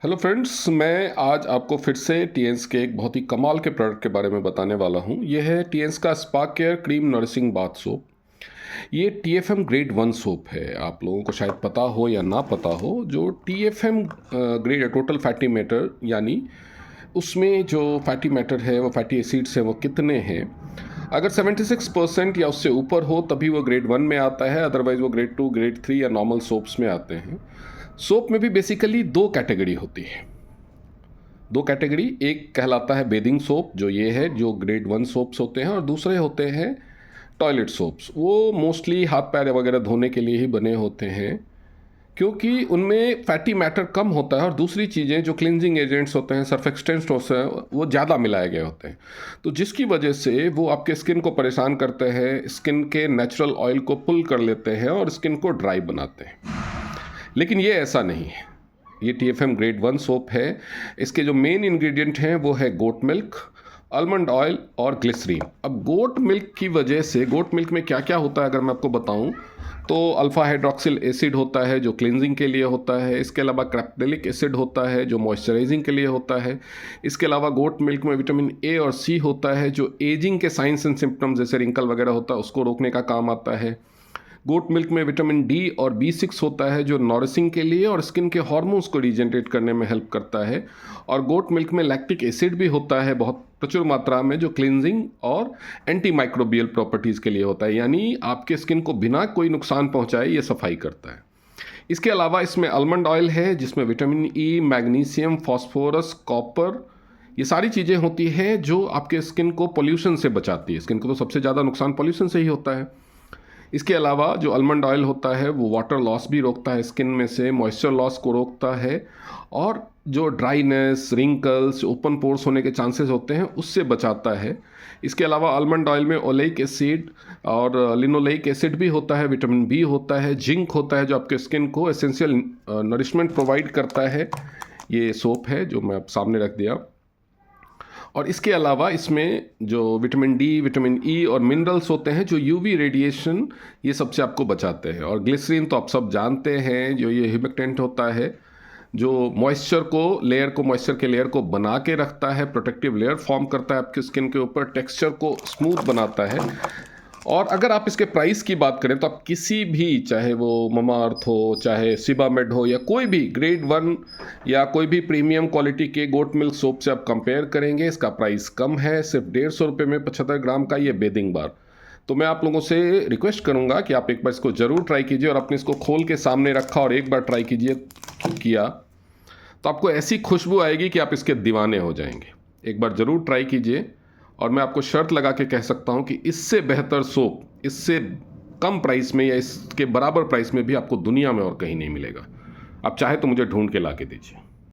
Hello friends, मैं आज आपको फिर से टीएंस के एक बहुत ही कमाल के प्रोडक्ट के बारे में बताने वाला हूँ। यह है टीएंस का spa care cream nourishing bath soap. ये टीएफएम ग्रेड 1 सोप है। आप लोगों को शायद पता हो या ना पता हो, जो टीएफएम ग्रेड है, टोटल फैटी मैटर, यानी उसमें जो फैटी मैटर है, वो फैटी एसिड्स हैं, वो कितने हैं। अगर 76% या उससे ऊपर हो तभी वो ग्रेड 1 में आता है, अदरवाइज वो ग्रेड 2, ग्रेड 3 या नॉर्मल सोप्स में आते हैं। सोप में भी बेसिकली दो कैटेगरी होती है। दो कैटेगरी, एक कहलाता है बेदिंग सोप, जो ये है, जो ग्रेड 1 सोप्स होते हैं, और दूसरे होते हैं टॉयलेट सोप्स। वो मोस्टली हाथ पैर वगैरह धोने के लिए ही बने होते हैं, क्योंकि उनमें फैटी मैटर कम होता है और दूसरी चीज़ें जो क्लिनजिंग एजेंट्स होते हैं, सर्फेक्टेंट्स होते हैं, वो ज़्यादा मिलाए गए होते हैं। तो जिसकी वजह से वो आपके स्किन को परेशान करते हैं, स्किन के नेचुरल ऑयल को पुल कर लेते हैं और स्किन को ड्राई बनाते हैं। लेकिन ये ऐसा नहीं है। ये टीएफएम ग्रेड 1 सोप है। इसके जो मेन इंग्रेडिएंट हैं वो है गोट मिल्क, आलमंड ऑयल और ग्लिसरीन। अब गोट मिल्क की वजह से, गोट मिल्क में क्या क्या होता है अगर मैं आपको बताऊं, तो अल्फा हाइड्रोक्सिल एसिड होता है जो क्लिनजिंग के लिए होता है। इसके अलावा क्रैप्टेलिक एसिड होता है जो मॉइस्चराइजिंग के लिए होता है। इसके अलावा गोट मिल्क में विटामिन ए और सी होता है जो एजिंग के साइंस एंड सिम्टम्स जैसे रिंकल वगैरह होता है उसको रोकने का काम आता है। गोट मिल्क में विटामिन डी और B6 होता है जो नॉरिशिंग के लिए और स्किन के हार्मोन्स को रीजनरेट करने में हेल्प करता है। और गोट मिल्क में लैक्टिक एसिड भी होता है बहुत प्रचुर मात्रा में, जो क्लिनजिंग और एंटी माइक्रोबियल प्रॉपर्टीज़ के लिए होता है, यानी आपके स्किन को बिना कोई नुकसान पहुंचाए ये सफाई करता है। इसके अलावा इसमें आलमंड ऑयल है जिसमें vitamin E, magnesium, phosphorus, copper, ये सारी चीज़ें होती हैं जो आपके स्किन को पोल्यूशन से बचाती है। स्किन को तो सबसे ज़्यादा नुकसान पोल्यूशन से ही होता है। इसके अलावा जो आलमंड ऑयल होता है वो वाटर लॉस भी रोकता है, स्किन में से मॉइस्चर लॉस को रोकता है, और जो ड्राइनेस, रिंकल्स, ओपन पोर्स होने के चांसेस होते हैं उससे बचाता है। इसके अलावा आलमंड ऑयल में ओलेइक एसिड और लिनोलेइक एसिड भी होता है, विटामिन बी होता है, जिंक होता है जो आपके स्किन को एसेंशियल नरिशमेंट प्रोवाइड करता है। ये सोप है जो मैं आप सामने रख दिया। और इसके अलावा इसमें जो विटामिन डी, विटामिन ई और मिनरल्स होते हैं जो यूवी रेडिएशन, ये सबसे आपको बचाते हैं। और ग्लिसरीन तो आप सब जानते हैं, जो ये ह्यूमिक्टेंट होता है जो मॉइस्चर के लेयर को बना के रखता है, प्रोटेक्टिव लेयर फॉर्म करता है आपके स्किन के ऊपर, टेक्सचर को स्मूथ बनाता है। और अगर आप इसके प्राइस की बात करें तो आप किसी भी, चाहे वो ममाअर्थ हो, चाहे सिबामेड हो, या कोई भी ग्रेड 1 या कोई भी प्रीमियम क्वालिटी के गोट मिल्क सोप से आप कंपेयर करेंगे, इसका प्राइस कम है, सिर्फ 150 रुपये में 75 ग्राम का ये बेदिंग बार। तो मैं आप लोगों से रिक्वेस्ट करूंगा कि आप एक बार इसको ज़रूर ट्राई कीजिए। और आपने इसको खोल के सामने रखा और एक बार ट्राई किया तो आपको ऐसी खुशबू आएगी कि आप इसके दीवाने हो जाएंगे। एक बार ज़रूर ट्राई कीजिए। और मैं आपको शर्त लगा के कह सकता हूं कि इससे बेहतर सोप, इससे कम प्राइस में या इसके बराबर प्राइस में भी आपको दुनिया में और कहीं नहीं मिलेगा। आप चाहे तो मुझे ढूंढ के ला के दीजिए।